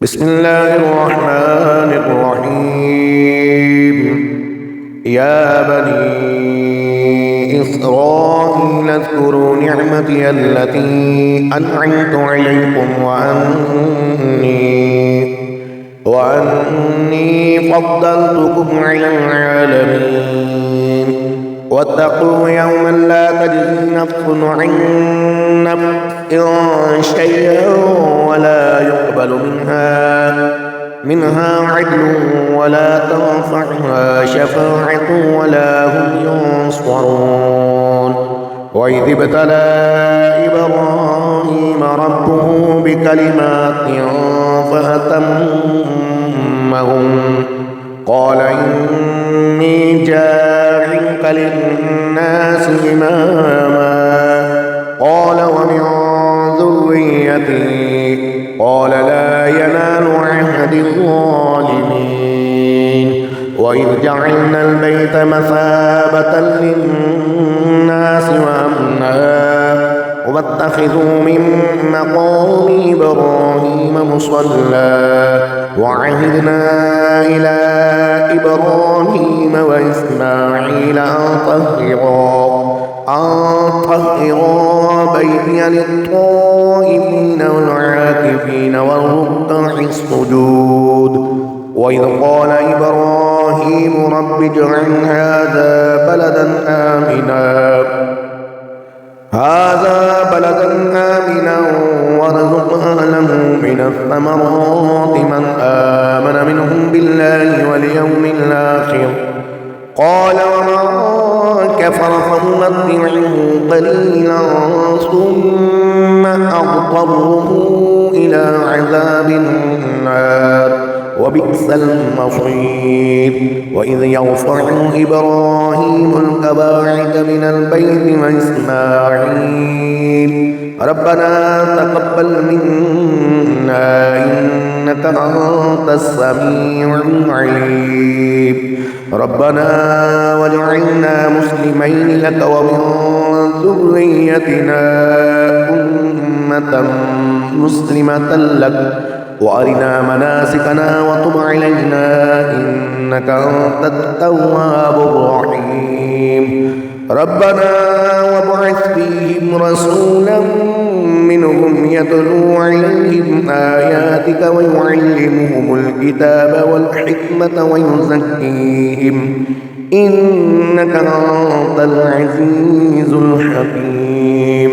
بسم الله الرحمن الرحيم. يا بني إسرائيل اذكروا نعمتي التي أنعمت عليكم وأني فضلتكم على العالمين. واتقوا يوما لا تجزي نفس عن نفس شيئا ولا يقبل منها عدل ولا تنفعها شفاعة ولا هم ينصرون. وإذ ابتلى إبراهيم ربه بكلمات فأتمهن قال إني جاعلك للناس إماما قال ومن ذريتي قال لا ينال عهد الظالمين. وإذ جعلنا البيت مثابة للناس وأمنا واتخذوا من مقام إبراهيم مصلى وعهدنا إلى إبراهيم وإسماعيل أن طهرا بيتي للطائفين والعاكفين والركع السجود. وإذ قال إبراهيم رب اجعل هذا بلدا آمنا وارزق أهله من الثمرات من آمن منهم بالله واليوم الآخر قال ومن كفر فأمتعه قليلا ثم أضطره إلى عذاب النار وبئس المصير. وإذ يرفع إبراهيم القواعد من البيت وإسماعيل ربنا تقبل منا إنك أنت السميع العليم ربنا واجعلنا مسلمين لك ومن ذريتنا أمة مسلمة لك وأرنا مناسكنا وتب علينا إنك أنت التواب الرحيم. ربنا وابعث فيهم رسولا منهم يتلو عليهم آياتك ويعلمهم الكتاب والحكمة ويزكيهم إنك أنت العزيز الحكيم.